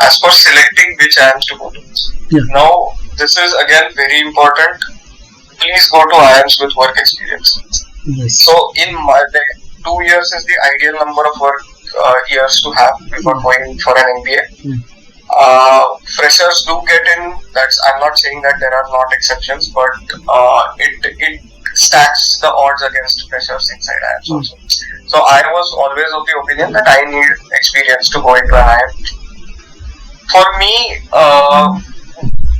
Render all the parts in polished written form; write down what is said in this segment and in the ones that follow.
as for selecting which IIMs to go to, now this is again very important. Please go to IIMs with work experience. So in my 2 years is the ideal number of work years to have before going for an MBA. Freshers do get in. I'm not saying that there are not exceptions, but it stacks the odds against freshers inside IIMs also. So I was always of the opinion that I need experience to go into an IIM. For me,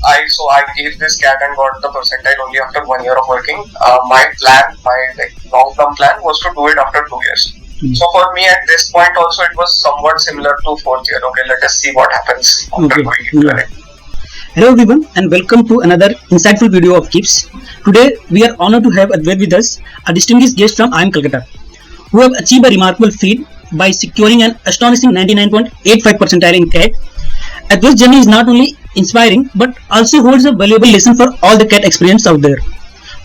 I gave this CAT and got the percentile only after 1 year of working. My long-term plan was to do it after 2 years. So for me at this point also it was somewhat similar to 4th year. Okay, let us see what happens after going into it. Hello everyone and welcome to another insightful video of GIBS. Today we are honored to have Advait with us, a distinguished guest from IIM Calcutta, who have achieved a remarkable feat by securing an astonishing 99.85 percentile in CAT. Advait's journey is not only inspiring but also holds a valuable lesson for all the CAT experienced out there.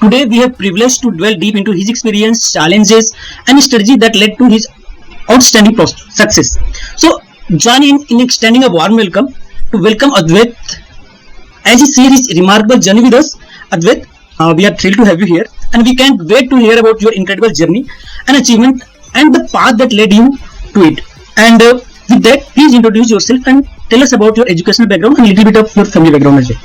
Today we have privileged to dwell deep into his experience, challenges and strategy that led to his outstanding success. So join in extending a warm welcome Advait as he shares his remarkable journey with us. Advait, we are thrilled to have you here and we can't wait to hear about your incredible journey and achievement and the path that led you to it. And with that, please introduce yourself and tell us about your educational background and a little bit of your family background as well.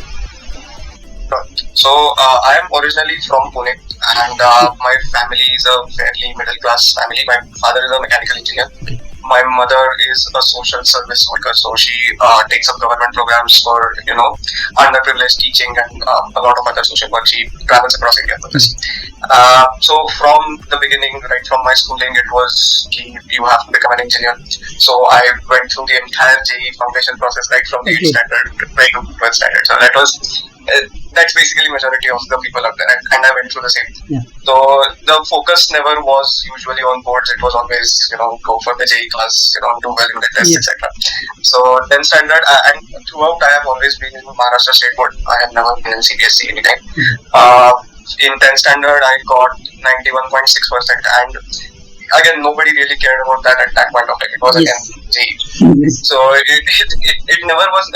So I am originally from Pune and my family is a fairly middle class family. My father is a mechanical engineer. My mother is a social service worker, so she takes up government programs for underprivileged teaching and a lot of other social work. She travels across India for this. So from the beginning, right from my schooling, it was you have to become an engineer. So I went through the entire JEE foundation process, right from the 8th standard right to 12th standard. So that's basically majority of the people out there, and I went through the same. So the focus never was usually on boards. It was always go for the JEE class, do well in the tests, etc. So 10th standard, and throughout I have always been in Maharashtra State Board. I have never been in CBSE anytime. In 10th standard I got 91.6%, and again nobody really cared about that at that point of time. It was again JEE. So it never was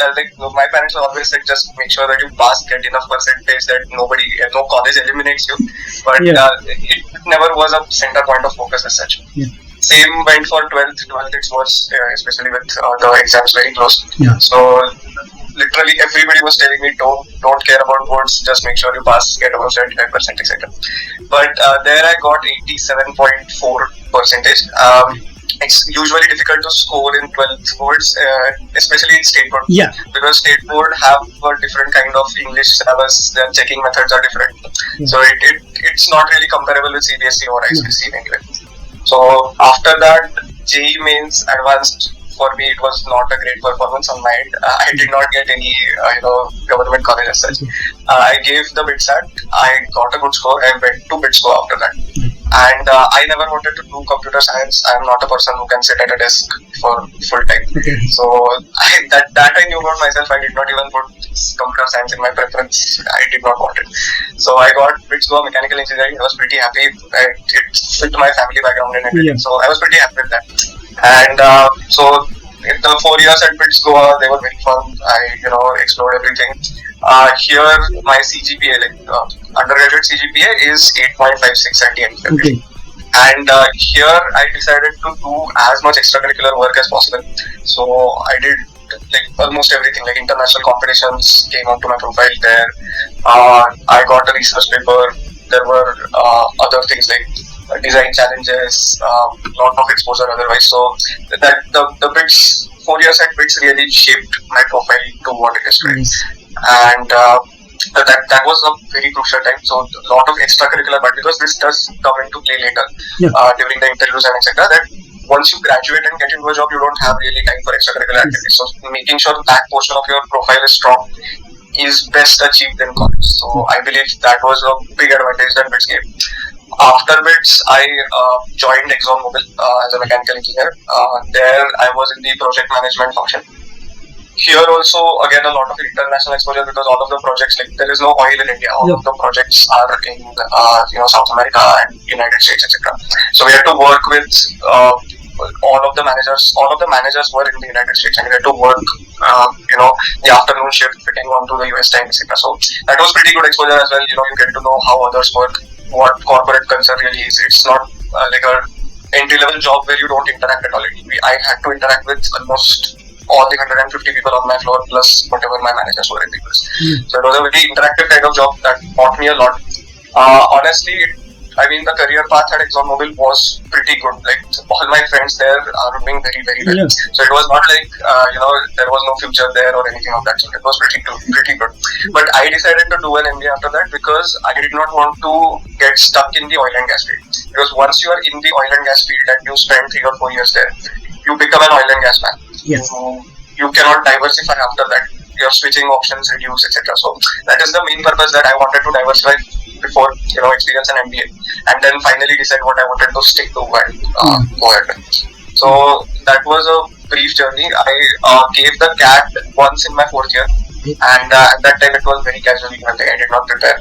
my parents were always like, just make sure that you pass, get enough percentage that no college eliminates you. But it never was a center point of focus as such. Same went for 12th. It was especially with the exams very close. So literally everybody was telling me, don't care about boards, just make sure you pass, get over 75%, etc. But there I got 87.4 percentage. It's usually difficult to score in 12th boards, especially in state board. Because state board have a different kind of English syllabus. Their checking methods are different. So it's not really comparable with CBSE or ICSE anyway. So after that, JEE mains advanced. For me, it was not a great performance on my end. I did not get any, government college as such. I gave the BITSAT. I got a good score. I went to BITSCO after that. And I never wanted to do computer science. I am not a person who can sit at a desk for full time. So that I knew about myself. I did not even put computer science in my preference. I did not want it. So I got BITSCO mechanical engineering. I was pretty happy. It fit my family background and everything. So I was pretty happy with that. And so the 4 years at BITSCO, they were very fun. I explored everything. Here my CGPA, undergraduate CGPA is 8.56 at the end of February. And here I decided to do as much extracurricular work as possible. So I did almost everything, international competitions came onto my profile there. I got a research paper. There were other things like design challenges, lot of exposure otherwise. So that the BITS 4 years at BITS really shaped my profile to what it is today. And that was a very crucial time. So a lot of extracurricular, but because this does come into play later during the interviews and etc. That once you graduate and get into a job, you don't have really time for extracurricular activities. So making sure that portion of your profile is strong is best achieved in college. So I believe that was a big advantage that BITS gave. After BITS, I joined ExxonMobil as a mechanical engineer. There I was in the project management function. Here also, again, a lot of international exposure because all of the projects, there is no oil in India. All of the projects are in South America and United States, etc. So we had to work with all of the managers. All of the managers were in the United States, and we had to work the afternoon shift, fitting onto the US time, etc. So that was pretty good exposure as well. You get to know how others work, what corporate culture really is. It's not like a entry-level job where you don't interact at all. I had to interact with almost all the 150 people on my floor plus whatever my managers were in the US. So it was a very interactive kind of job that taught me a lot. Honestly, the career path at ExxonMobil was pretty good. Like all my friends there are doing very, very well. Yeah. So it was not like there was no future there or anything of that sort. It was pretty good. But I decided to do an MBA after that because I did not want to get stuck in the oil and gas field. Because once you are in the oil and gas field and you spend 3 or 4 years there, you become an oil and gas man. Yes. You cannot diversify after that. Your switching options reduce, etc. So that is the main purpose that I wanted to diversify before experience an MBA, and then finally decide what I wanted to stick to and go ahead with. So that was a brief journey. I gave the CAT once in my 4th year, and at that time it was very casually given. I did not prepare.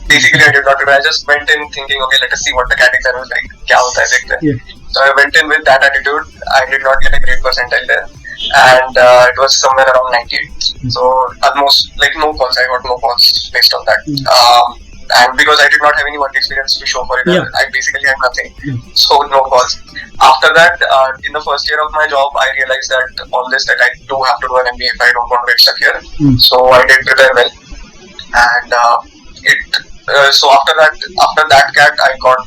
Basically, I did not prepare. I just went in thinking, okay, let us see what the CAT exam is like. Kya hota hai, dekhte hain. So I went in with that attitude. I did not get a great percentile there, and it was somewhere around 98. So almost like no calls. I got no calls based on that. And because I did not have any work experience to show for it, I basically had nothing. So no calls. After that, in the first year of my job, I realized that all this that I do have to do an MBA if I don't want to get stuck here. So I did prepare well, and so after that CAT, I got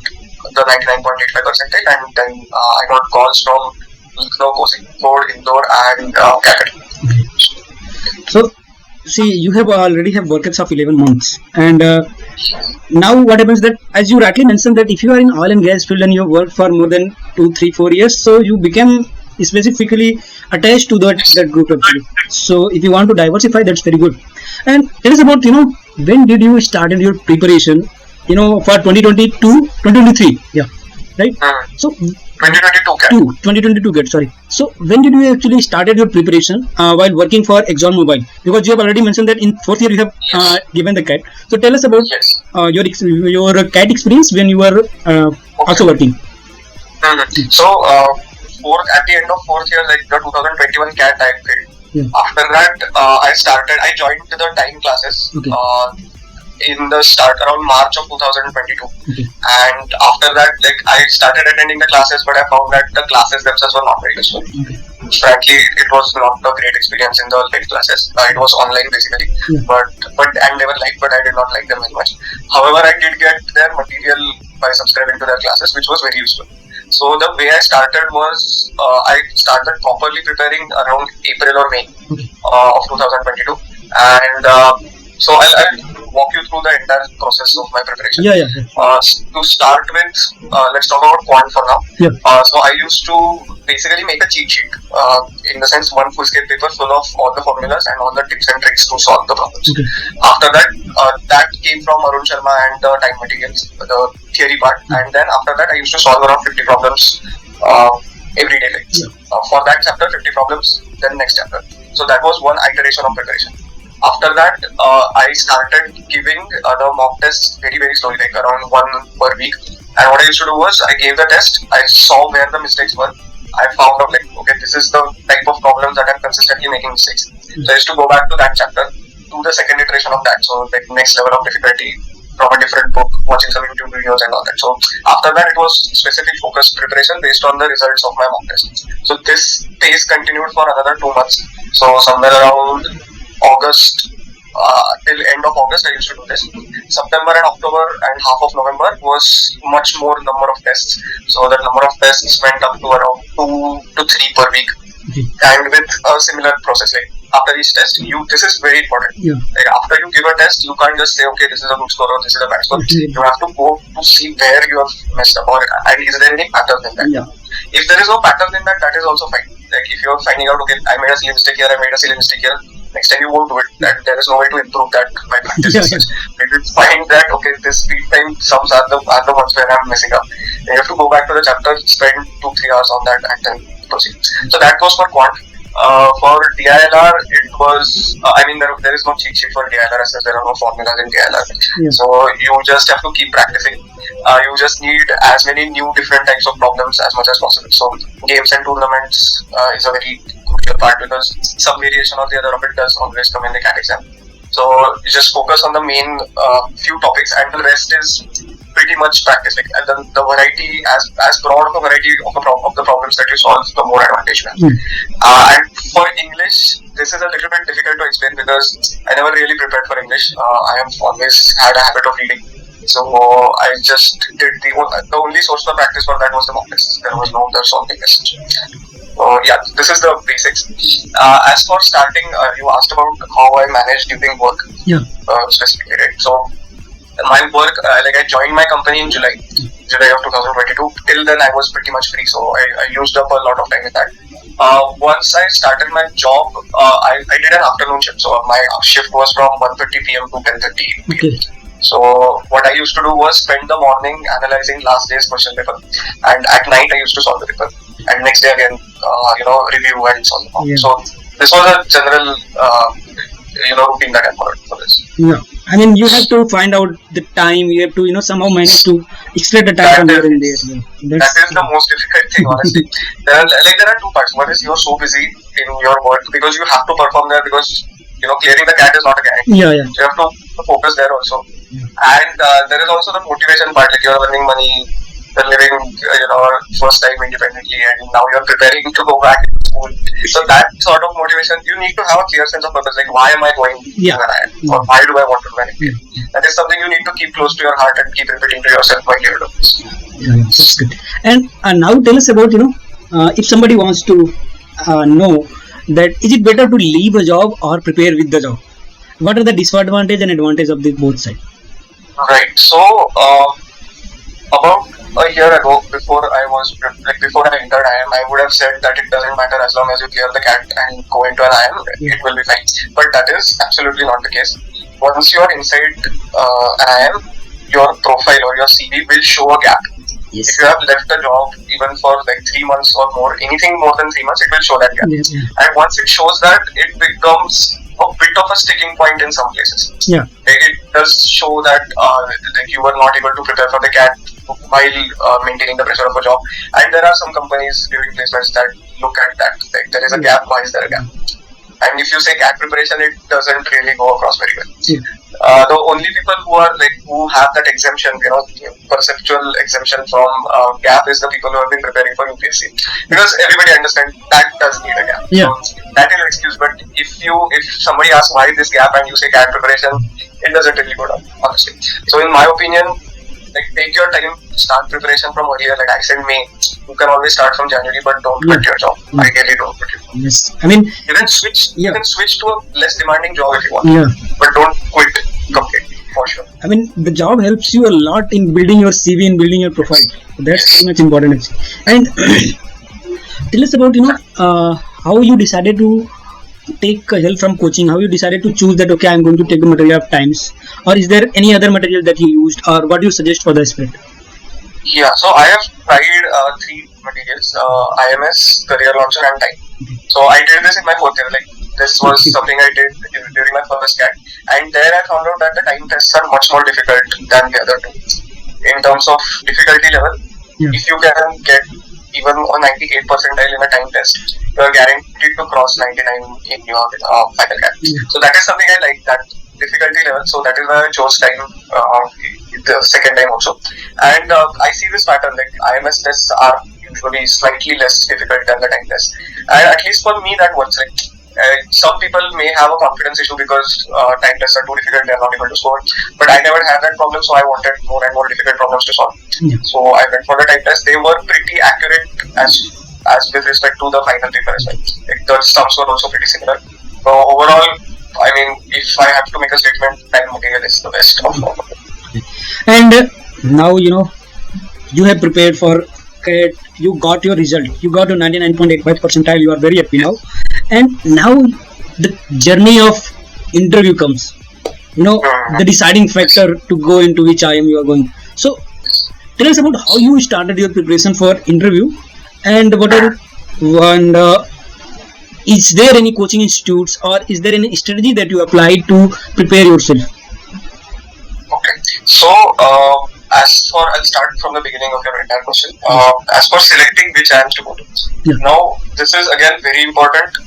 the 99.85 percentile, and then I got calls from Lucknow, Kozhikode, Indore, and Calcutta. So, see, you have already have workers of 11 months, and now what happens that, as you rightly mentioned, that if you are in oil and gas field and you work for more than 2, 3, 4 years, so you become specifically attached to that group of people. So if you want to diversify, that's very good. And tell us about when did you started your preparation for 2022 2023, right? So 2022 CAT, sorry. So when did you actually started your preparation while working for ExxonMobil? Because you have already mentioned that in 4th year you have given the CAT. So tell us about your CAT experience when you were also working. So at the end of 4th year, like the 2021 CAT I failed. After that, I joined the time classes. In the start around March of 2022, and after that, like I started attending the classes, but I found that the classes themselves were not very useful. Frankly, it was not a great experience in the late classes. It was online basically, but and they were liked, but I did not like them very much. However, I did get their material by subscribing to their classes, which was very useful. So the way I started was I started properly preparing around April or May of 2022, and so I'll walk you through the entire process of my preparation. To start with, let's talk about quant for now. So I used to basically make a cheat sheet, in the sense one foolscap paper full of all the formulas and all the tips and tricks to solve the problems. After that, that came from Arun Sharma and the time materials, the theory part, and then after that I used to solve around 50 problems every day. For that chapter, 50 problems, then next chapter. So that was one iteration of preparation. After that, I started giving the mock tests very, very slowly, like around 1 per week. And what I used to do was, I gave the test, I saw where the mistakes were. I found out like, okay, this is the type of problems that I'm consistently making mistakes. So I used to go back to that chapter, do the second iteration of that. So like next level of difficulty, from a different book, watching some YouTube videos and all that. So after that, it was specific focused preparation based on the results of my mock tests. So this phase continued for another 2 months. So somewhere around August, till end of August, I used to do this. September and October and half of November was much more number of tests. So the number of tests went up to around 2 to 3 per week, and with a similar process. Like after each test, this is very important. Like after you give a test, you can't just say, okay, this is a good score or this is a bad score. You have to go to see where you have messed up, or is there any pattern in that. If there is no pattern in that, that is also fine. Like if you are finding out, okay, I made a silly mistake here, I made a silly mistake here, next time you won't do it. That there is no way to improve that by practice. If you find that, okay, this speed time sums are the ones where I'm messing up, then you have to go back to the chapter, spend 2-3 hours on that, and then proceed. So that goes for quant. For DILR, it was, there is no cheat sheet for DILR, as there are no formulas in DILR. So you just have to keep practicing. You just need as many new different types of problems as much as possible. So games and tournaments is a very crucial part, because some variation or the other of it does always come in the CAT exam. So you just focus on the main few topics, and the rest is pretty much practice. Like, and then the variety, as broad of a variety of the problems that you solve, the more advantage you have. And for English, this is a little bit difficult to explain because I never really prepared for English. I have always had a habit of reading. So I just did the only source of practice for that was the mock tests. There was no other solving test. Yeah, this is the basics. As for starting, you asked about how I managed during work. Yeah. Specifically, right? So my work, like I joined my company in July of 2022. Till then, I was pretty much free, so I used up a lot of time with that. Once I started my job, I did an afternoon shift. So my shift was from 1:30 p.m. to 10:30 p.m. Okay. So what I used to do was spend the morning analyzing last day's question paper, and at night I used to solve the paper, and next day again, review and solve the problem. Yeah. So this was a general, routine that I followed for this. Yeah. I mean, you have to find out the time. You have to, somehow manage to extract the time from here and there. Yeah. That is the most difficult thing, honestly. There are two parts. One is you're so busy in your work because you have to perform there, because clearing the CAT is not a guarantee. Yeah. So you have to focus there also. And there is also the motivation part, like you're earning money, you're living, first time independently, and now you're preparing to go back to school. So that sort of motivation, you need to have a clear sense of purpose, like why am I going to an IIM, or why do I want to do an IIM? That is something you need to keep close to your heart and keep repeating to yourself while you're doing this. Yeah, that's good. And now tell us about, if somebody wants to know that is it better to leave a job or prepare with the job? What are the disadvantages and advantages of the both sides? Right. So about a year ago, before I entered IIM, I would have said that it doesn't matter as long as you clear the CAT and go into an IIM, it will be fine. But that is absolutely not the case. Once you are inside an IIM, your profile or your CV will show a gap. Yes. If you have left the job even for like 3 months or more, anything more than 3 months, it will show that gap. And once it shows that, it becomes a bit of a sticking point in some places. Yeah. It does show that you were not able to prepare for the CAT while maintaining the pressure of a job. And there are some companies giving placements that look at that. Like, there is a gap, why is there a gap? And if you say CAT preparation, it doesn't really go across very well. Yeah. The only people who have that exemption, perceptual exemption from gap, is the people who have been preparing for UPSC, because everybody understands that does need a gap. Yeah. So that is an excuse. But if somebody asks why this gap and you say CAT preparation, it doesn't really go down, honestly. So in my opinion, take your time, start preparation from earlier. Like I said, May. You can always start from January, but don't quit your job. Ideally, don't quit your job. Yes. I mean, you can switch. You can switch to a less demanding job if you want. Yeah. But don't quit completely, for sure. I mean, the job helps you a lot in building your CV and building your profile. That's very much important, actually. And tell us about how you decided to take help from coaching. How you decided to choose that? Okay, I'm going to take the material of times. Or is there any other material that you used, or what do you suggest for the aspirant? Yeah, so I have tried 3 materials: IMS, Career Launcher, and Time. So I did this in my 4th year. Like, this was something I did during my first CAT, and there I found out that the time tests are much more difficult than the other 2. In terms of difficulty level, if you can get even a 98th percentile in a time test, you are guaranteed to cross 99 in your final CAT. So that is something I like, that difficulty level. So that is why I chose time the second time also. And I see this pattern, like IMS tests are usually slightly less difficult than the time test. And at least for me that works. Like, some people may have a confidence issue because time tests are too difficult, they are not able to score. But I never had that problem, so I wanted more and more difficult problems to solve. So I went for the time test. They were pretty accurate as with respect to the final paper as well. Like, the sums were also pretty similar. So overall, I mean, if I have to make a statement, time material is the best of all of them. And now you have prepared for CAT, you got your result, you got a 99.85 percentile, you are very happy now. And now the journey of interview comes, the deciding factor to go into which IIM you are going. So tell us about how you started your preparation for interview, and is there any coaching institutes, or is there any strategy that you applied to prepare yourself? Okay, so I'll start from the beginning of your entire question. As for selecting which IIMs to go to, now this is again very important.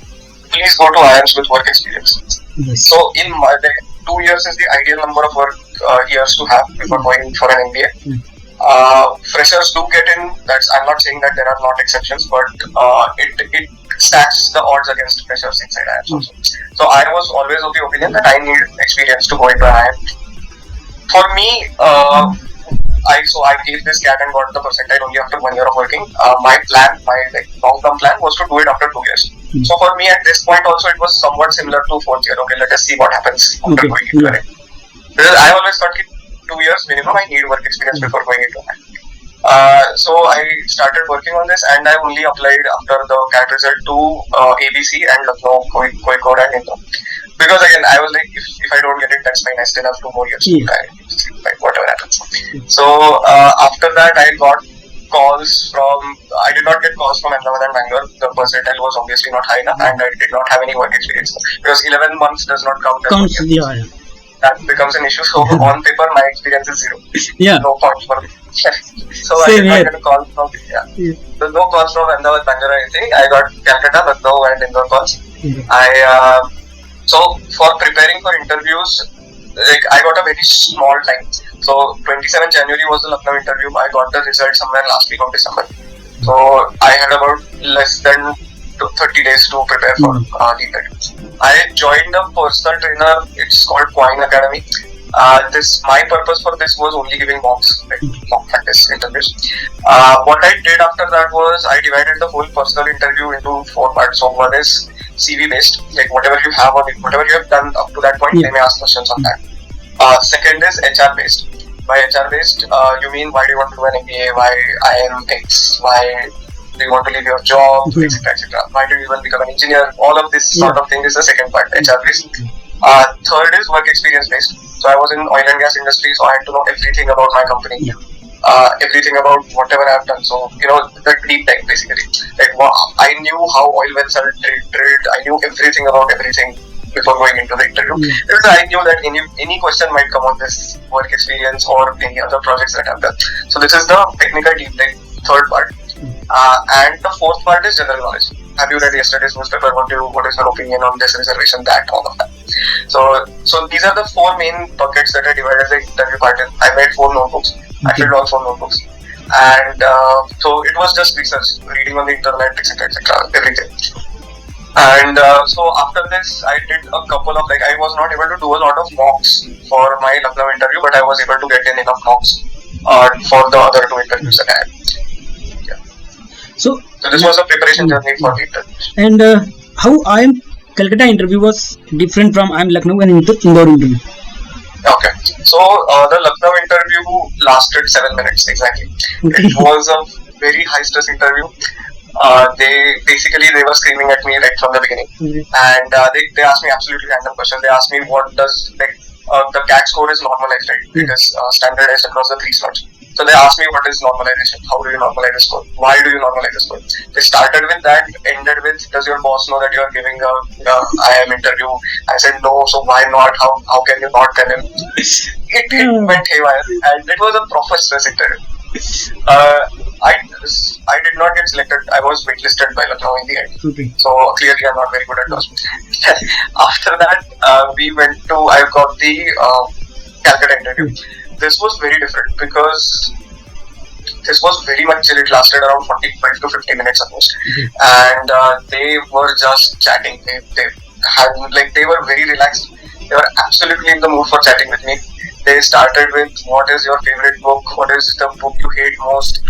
Please go to IIMs with work experience. Yes. So in my 2 years is the ideal number of work years to have before going for an MBA. Freshers do get in. I'm not saying that there are not exceptions, but it stacks the odds against freshers inside IIMs also. So I was always of the opinion that I need experience to go into an IIM. For me, I gave this CAT and got the percentile only after 1 year of working. My long-term plan was to do it after 2 years. So for me at this point also it was somewhat similar to 4th year. Okay, let us see what happens after going into it. Because I always thought 2 years minimum I need work experience before going into it. So I started working on this and I only applied after the CAT result to ABC and Lucknow, Kozhikode and Indore. Because again, I was like, if I don't get it, that's fine. I still have 2 more years to try, like whatever happens. So after that, I got calls from. I did not get calls from Ahmedabad and Bangalore. The percentile was obviously not high enough, and I did not have any work experience because 11 months does not count. That becomes an issue. So on paper, my experience is 0. Yeah. No points for me. So I did not get a call from. There's no calls from Ahmedabad, Bangalore or anything. I got Calcutta, Lucknow, and Indore calls. So for preparing for interviews, like I got a very small time. So 27 January was the Lucknow interview. I got the result somewhere last week of December. So I had about less than 30 days to prepare for the interview. I joined a personal trainer. It's called Quine Academy. My purpose for this was only giving mock practice interviews. What I did after that was I divided the whole personal interview into 4 parts. So one is CV based, like whatever you have on it, whatever you have done up to that point, they may ask questions on that. Second is HR based. By HR based, you mean why do you want to do an MBA? Why IIM X? Why do you want to leave your job? Etc. etc. Why do you even become an engineer? All of this sort of thing is the second part, HR based. Third is work experience based. So I was in oil and gas industry, so I had to know everything about my company. Everything about whatever I've done. So, the deep tech basically. Like, I knew how oil wells are drilled. I knew everything about everything before going into the interview. Because I knew that any question might come on this work experience or any other projects that I've done. So this is the technical deep tech third part. And the fourth part is general knowledge. Have you read yesterday's newspaper? What is your opinion on this reservation? That, all of that. So these are the 4 main buckets that I divided the interview part in. I made 4 notebooks. I filled all 4 notebooks. And so it was just research, reading on the internet, etc., everything. And so after this, I did a couple of, I was not able to do a lot of mocks for my Lucknow interview, but I was able to get in enough mocks for the other 2 interviews that I had. So this was a preparation journey for the interviews. And how IIM Calcutta interview was different from IIM Lucknow and Indore interview? Okay, so the Lucknow interview lasted 7 minutes exactly. It was a very high stress interview. They were screaming at me right from the beginning, and they asked me absolutely random questions. They asked me what does the CAT score is normalized, right? It is standardized across the 3 slots. So they asked me what is normalization, how do you normalize the score, why do you normalize the score. They started with that, ended with does your boss know that you are giving a IIM interview. I said no, so why not, how can you not tell him. It went haywire and it was a proper stress interview. I did not get selected. I was waitlisted by Lucknow in the end. So clearly I'm not very good at those. After that I got the Calcutta interview. This was very different because this was very much chill. It lasted around 45 to 50 minutes almost. And they were just chatting. They were very relaxed. They were absolutely in the mood for chatting with me. They started with what is your favorite book, what is the book you hate most.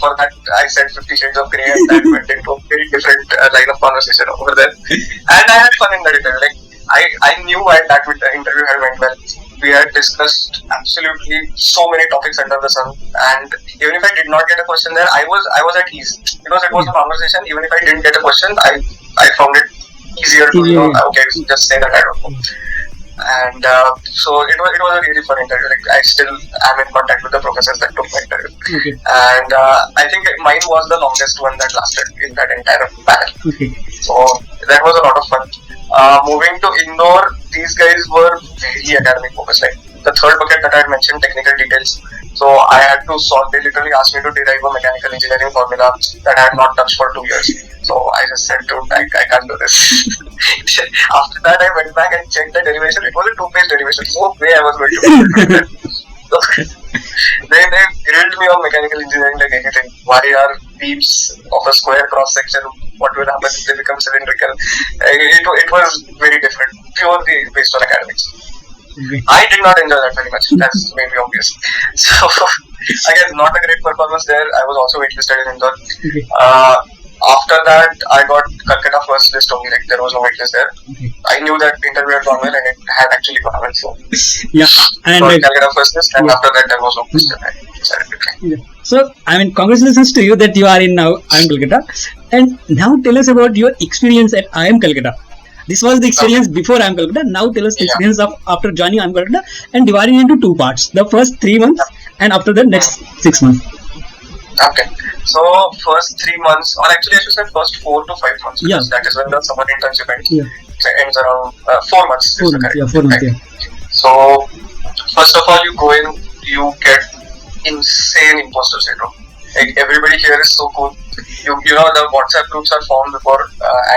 For that I said 50 Shades of Grey, and that went into a very different line of conversation over there. And I had fun in that interview. I knew why that interview had went well. We had discussed absolutely so many topics under the sun, and even if I did not get a question there, I was at ease because it was a conversation. Even if I didn't get a question, I found it easier to just say that I don't know. And so it was a really fun interview. I still am in contact with the professors that took my interview. And I think mine was the longest one that lasted in that entire panel. So that was a lot of fun. Moving to Indore, these guys were very academic focused. The third bucket that I had mentioned, technical details, So I had to solve. They literally asked me to derive a mechanical engineering formula that I had not touched for 2 years. So I just said, dude, I can't do this. After that, I went back and checked the derivation. It was a 2-page derivation. No way I was going to do that. So they grilled me on mechanical engineering like anything. Why are beams of a square cross section? What will happen if they become cylindrical? It was very different, purely based on academics. I did not enjoy that very much. That's maybe obvious. So again, not a great performance there. I was also waitlisted in Indore. After that, I got Calcutta first list only. Like there was no waitlist there. I knew that interview had gone well, and it had actually gone well. So yeah, and Calcutta first list, and after that there was no question. I decided to try. Yeah. So I mean, congratulations to you that you are in now IIM Calcutta. And now tell us about your experience at IIM Calcutta. This was the experience before IIM Calcutta. Now tell us the experience of after joining IIM Calcutta and dividing into 2 parts. The first 3 months and after the next 6 months. Okay. So first 3 months, or actually I should say first 4 to 5 months. Because that is when the summer internship ends. Ends around 4 months. 4 months. 4 months. So first of all, you go in, you get insane imposter syndrome. Like everybody here is so cool. You know the WhatsApp groups are formed before,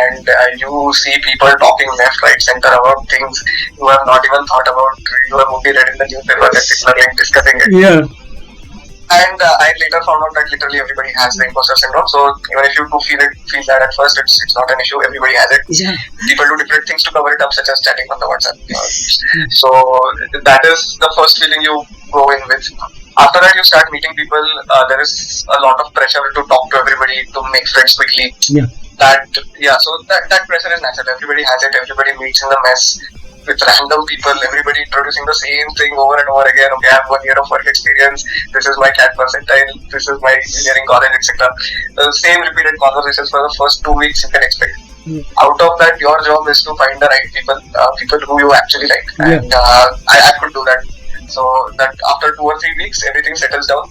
and you see people talking left, right, center about things you have not even thought about. You have only read in the newspaper that people are like discussing it. Yeah. And I later found out that literally everybody has the imposter syndrome. So even if you do feel that at first, it's not an issue. Everybody has it. Yeah. People do different things to cover it up, such as chatting on the WhatsApp. So that is the first feeling you go in with. After that, you start meeting people. There is a lot of pressure to talk to everybody, to make friends quickly. Yeah. So that pressure is natural. Everybody has it. Everybody meets in the mess with random people, everybody introducing the same thing over and over again. Okay, I have 1 year of work experience. This is my CAT percentile. This is my engineering college, etc. The same repeated conversations for the first 2 weeks you can expect. Out of that, your job is to find the right people, people who you actually like. And I could do that. So that after 2 or 3 weeks, everything settles down.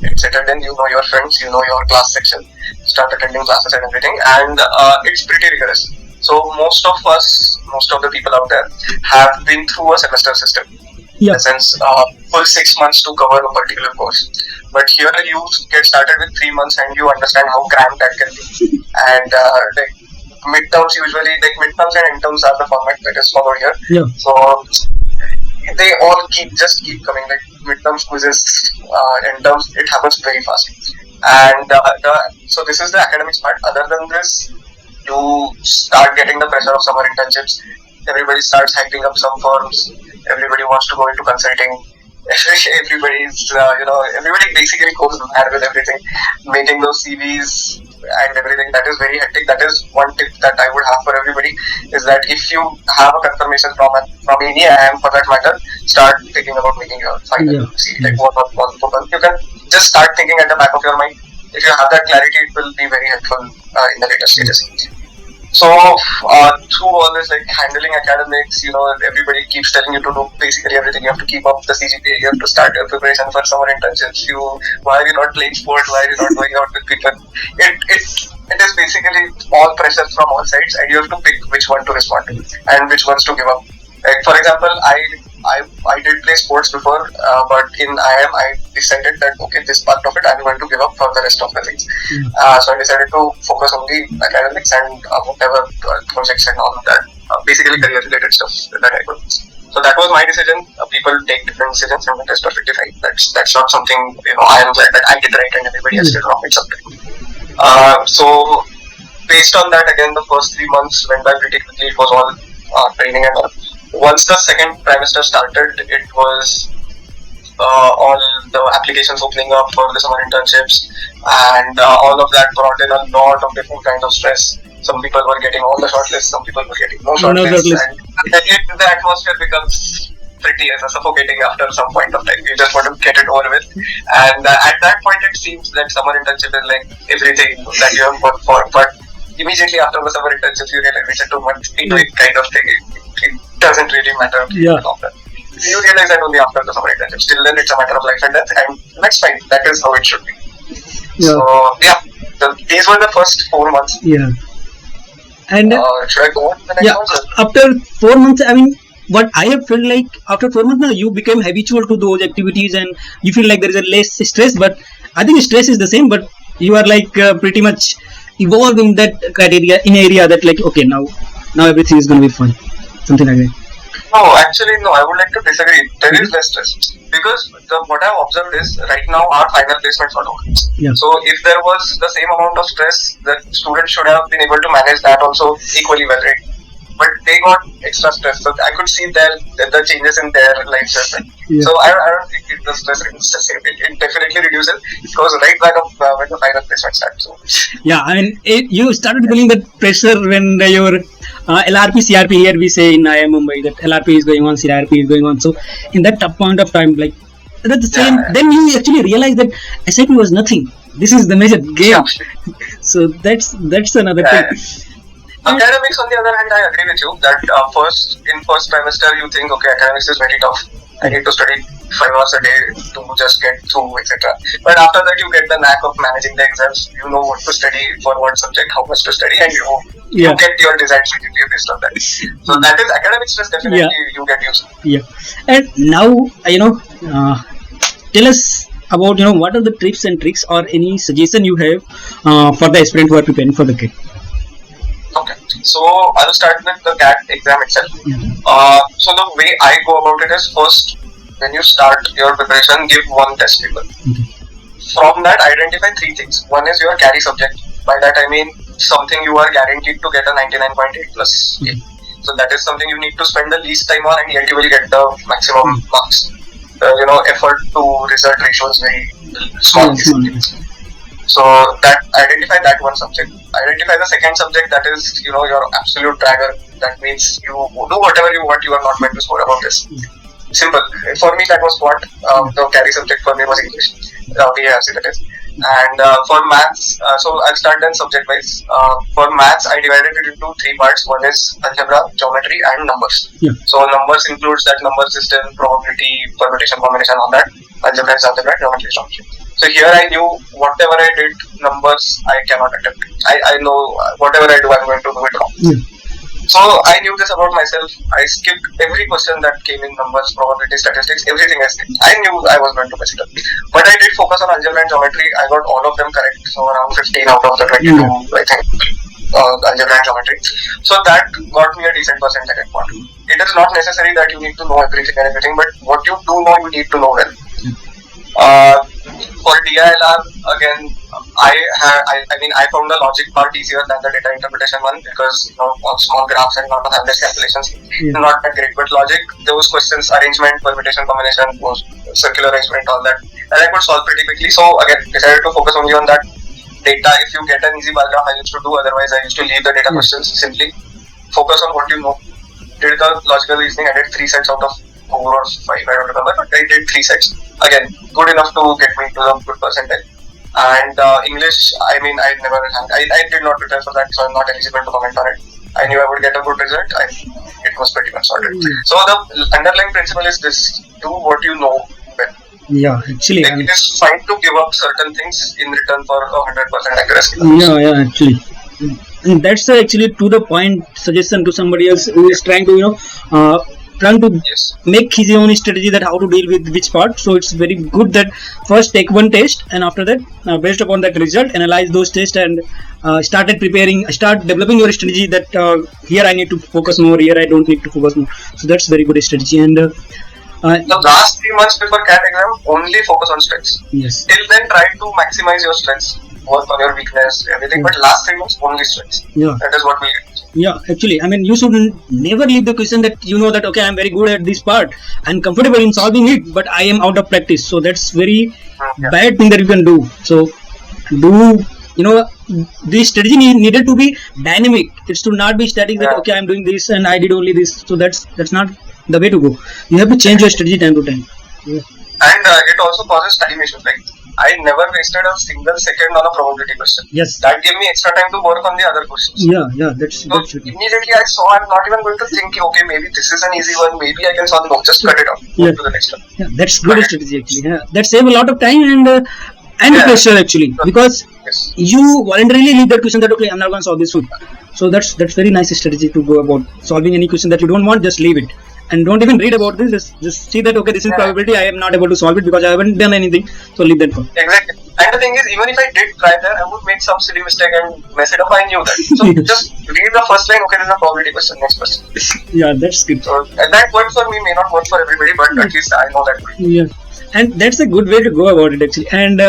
It's settled in. You know your friends. You know your class section. Start attending classes and everything. And it's pretty rigorous. So most of the people out there have been through a semester system. In the sense, full 6 months to cover a particular course. But here you get started with 3 months and you understand how cramped that can be. And like midterms usually, like midterms and interms are the format that is followed here. Yeah. So they all keep coming. Like midterms, quizzes, interms, it happens very fast. And so this is the academics part. Other than this, you start getting the pressure of summer internships. Everybody starts hyping up some firms. Everybody wants to go into consulting. Everybody basically goes mad with everything, making those CVs and everything. That is very hectic. That is one tip that I would have for everybody, is that if you have a confirmation from any IIM for that matter, start thinking about making your final CV, like one. You can just start thinking at the back of your mind. If you have that clarity, it will be very helpful in the later stages. So through all this, like handling academics, everybody keeps telling you to do basically everything. You have to keep up the CGPA. You have to start your preparation for summer internships. Why are you not playing sport? Why are you not going out with people? It is basically all pressure from all sides, and you have to pick which one to respond to and which ones to give up. Like for example, I did play sports before, but in IIM I decided that okay, this part of it I'm going to give up for the rest of the things. So I decided to focus on the academics and whatever projects and all of that, basically career related stuff that I could. So that was my decision. People take different decisions, and that is perfectly fine. That's not something I am glad that I did right and everybody else did wrong. It's something. So based on that, again, the first 3 months went by pretty quickly. It was all training and all. Once the second trimester started, it was all the applications opening up for the summer internships, and all of that brought in a lot of different kinds of stress. Some people were getting all the shortlists, some people were getting no shortlists, and the atmosphere becomes pretty suffocating after some point of time. You just want to get it over with, and at that point it seems that summer internship is like everything that you have worked for, but immediately after the summer internship you realize it's a 2 month kind of thing. It doesn't really matter. You realize that only after the summer internship. Still then it's a matter of life and death, and that's fine. That is how it should be. So these were the first 4 months. And should I go on to the next one? After 4 months, I mean, what I have felt like after 4 months now, you became habitual to those activities and you feel like there is a less stress. But I think stress is the same, but you are like pretty much evolved in that criteria in area that like okay now everything is going to be fun, something like that. No, actually, no. I would like to disagree. There is less stress because what I've observed is right now our final placements are over. Yeah. So if there was the same amount of stress, the students should have been able to manage that also equally well, right? But they got extra stress, so I could see the changes in their lifestyle. Yeah. So I don't think the stress is the same. It definitely reduces. It goes right back up when the final placement starts. So Yeah, I mean, you started feeling that pressure when your LRP, CRP, here we say in IIM Mumbai that LRP is going on, CRP is going on. So, in that tough point of time, like, that's the same. Yeah. Then you actually realize that SIP was nothing. This is the major game. So, that's another Yeah. thing. Academics, on the other hand, I agree with you that first trimester you think, okay, academics is very tough. I need to study 5 hours a day to just get through, etc. But after that, you get the knack of managing the exams. You know what to study for what subject, how much to study, and you get your desired GPA based on that. So that is academic stress. Definitely, you get used to. Yeah. And now, tell us about what are the tips and tricks or any suggestion you have for the aspirant who are preparing for the GATE. Okay, so I will start with the GAT exam itself. So the way I go about it is first, when you start your preparation, give one test paper. From that, identify 3 things. One is your carry subject. By that I mean something you are guaranteed to get a 99.8 plus. So that is something you need to spend the least time on, and yet you will get the maximum marks. Effort to result ratio is very small. So that identify that one subject. Identify the second subject, that is your absolute dragger. That means you do whatever you want. You are not meant to score above this. Simple. For me, that was what the carry subject for me was English. VARC, that is. And for maths, so I'll start then subject wise. For maths, I divided it into 3 parts. One is algebra, geometry, and numbers. So numbers includes that number system, probability, permutation, combination, all that. Algebra is algebra, geometry is geometry. So here I knew whatever I did, numbers I cannot attempt. I know whatever I do, I'm going to do it wrong. So I knew this about myself. I skipped every question that came in numbers, probability, statistics, everything I skipped. I knew I was going to mess it up. But I did focus on algebra and geometry. I got all of them correct. So around 15 out of the 22, I think, algebra and geometry. So that got me a decent percentage at part. It is not necessary that you need to know everything and everything, but what you do know, you need to know well. For DILR, again, I found the logic part easier than the data interpretation one, because on small graphs and lot of average calculations, not that great. But logic, those questions, arrangement, permutation, combination, circular arrangement, all that, and I could solve pretty quickly. So again, decided to focus only on that. Data, if you get an easy bar graph, I used to do. Otherwise, I used to leave the data questions. Simply focus on what you know. Did the logical reasoning. I did 3 sets out of 4 or 5, I don't remember, but I did 3 sets. Again, good enough to get me to the good percentage. And English, I never had. I did not prepare for that, so I'm not eligible to comment on it. I knew I would get a good result. It was pretty much sorted. So the underlying principle is this: do what you know well. Yeah, actually, it is fine to give up certain things in return for 100% accuracy. Yeah, actually. And that's actually to the point suggestion to somebody else who is trying to make his own strategy that how to deal with which part. So it's very good that first take one test, and after that based upon that result analyze those tests and start developing your strategy that here I need to focus more, here I don't need to focus more. So that's very good strategy. And the last 3 months before CAT exam, only focus on strengths. Yes. Till then, try to maximize your strengths, work on your weakness, everything. But last 3 months, only strengths. Yeah. That is what we do. Yeah, actually, you should never leave the question that that okay, I'm very good at this part and comfortable in solving it, but I am out of practice. So that's very bad thing that you can do. So the strategy needed to be dynamic. It's to not be static that okay, I'm doing this and I did only this. So that's not the way to go. You have to change your strategy time to time. And it also causes time issues. Like, I never wasted a single second on a probability question. Yes. That gave me extra time to work on the other questions. Yeah, that's immediately I saw, I'm not even going to think, okay, maybe this is an easy one, maybe I can solve. No, just cut it off. Move to the next one. Yeah, that's good strategy actually. Yeah. That save a lot of time and pressure actually, because you voluntarily leave that question that okay, I'm not going to solve this one. So that's very nice strategy to go about solving any question that you don't want. Just leave it and don't even read about this. Just see that okay, this is probability. I am not able to solve it because I haven't done anything. So leave that for. Exactly. And the thing is, even if I did try that, I would make some silly mistake and mess it up. I knew that. So just read the first line. Okay, this is a probability question. Next question. Yeah, that's good. So and that works for me. May not work for everybody, but at least I know that. Yeah, and that's a good way to go about it actually. And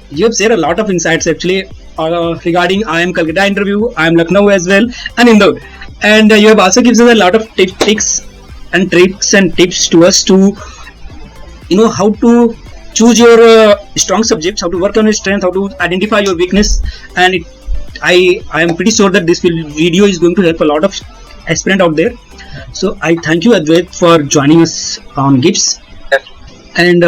you have shared a lot of insights actually regarding IIM Calcutta interview, IIM Lucknow as well, and Indore. And you have also given us a lot of tricks and tips to us to how to choose your strong subjects, how to work on your strength, how to identify your weakness. And I am pretty sure that this video is going to help a lot of aspirant out there. So I thank you, Advait, for joining us on GIBS. And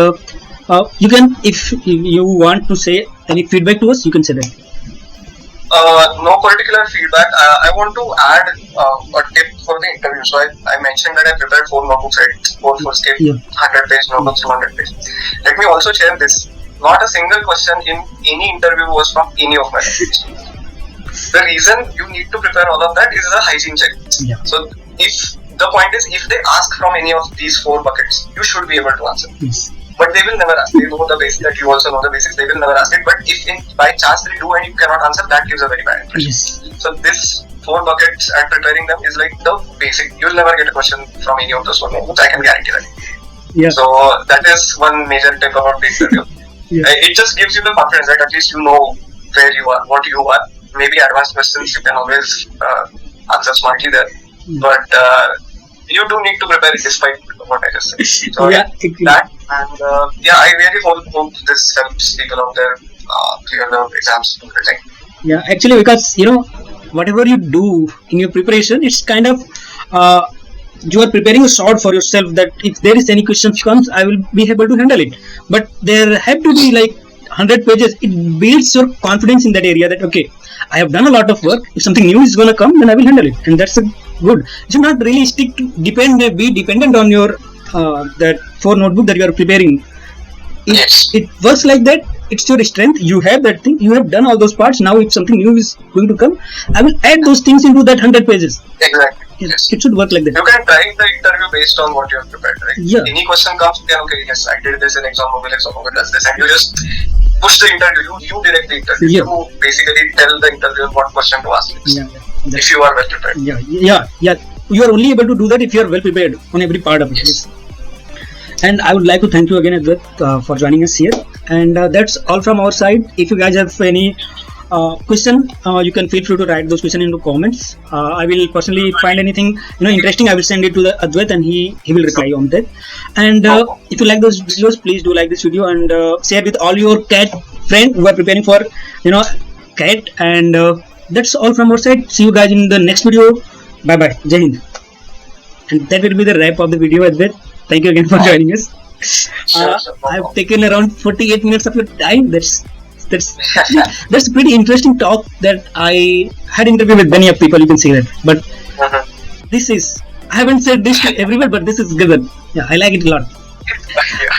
you can, if you want to say any feedback to us, you can say that. No particular feedback. I want to add a tip for the interview. So I mentioned that I prepared 4 notebooks, right? 4 full-scale, 100-page notebooks, 200 pages. Let me also share this. Not a single question in any interview was from any of my languages. The reason you need to prepare all of that is a hygiene check. Yeah. So if the point is, if they ask from any of these 4 buckets, you should be able to answer. Yes. But they will never ask. They know the basics, that you also know the basics. They will never ask it. But if by chance they do and you cannot answer, that gives a very bad impression. Yes. So this 4 buckets and preparing them is like the basic. You'll never get a question from any of those 4 notebooks. I can guarantee that. Yeah. So that is one major tip about the interview. Yeah. It just gives you the confidence that at least you know where you are, what you are. Maybe advanced questions you can always answer smartly there. But you do need to prepare it despite what I just said. So that and I really hope this helps people out there clear the exams and everything. Yeah, actually, because whatever you do in your preparation, it's kind of you are preparing a sword for yourself that if there is any questions comes, I will be able to handle it. But there have to be like 100 pages. It builds your confidence in that area that okay, I have done a lot of work. If something new is gonna come, then I will handle it, and that's a good. You should not really be dependent on your that 4 notebook that you are preparing. It works like that. It's your strength. You have that thing. You have done all those parts. Now, if something new is going to come, I will add those things into that 100 pages. Exactly. Yes. It should work like that. You can drive the interview based on what you have prepared, right? Yeah. Any question comes, then okay, yes, I did this in ExamMobile does this, and you just push the interview. You direct the interview. Yeah. You basically tell the interviewer what question to ask next. Yeah. If you are well prepared. Yeah. You are only able to do that if you are well prepared on every part of it. Yes. And I would like to thank you again, Advait, for joining us here. And that's all from our side. If you guys have any question, you can feel free to write those questions into comments. I will personally find anything interesting. I will send it to the Advait, and he will reply on that. And if you like those videos, please do like this video and share with all your CAT friends who are preparing for CAT. And that's all from our side. See you guys in the next video. Bye bye. Jai Hind. And that will be the wrap of the video, Advait. Thank you again for joining us. I've taken around 48 minutes of your time. That's a pretty interesting talk that I had interview with many of people. You can see that. But I haven't said this to everyone, but this is good. Yeah, I like it a lot.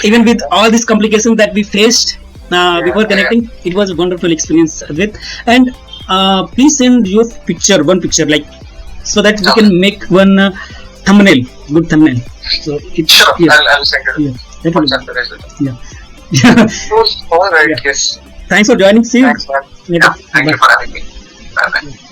Even with all these complications that we faced before connecting, it was a wonderful experience with. And please send your one picture, like so that we can make one good thumbnail. So sure, I'll send it. Yeah. All right. Yes. Thanks for joining. See you. Thanks, man. Thank you for having me. Bye bye.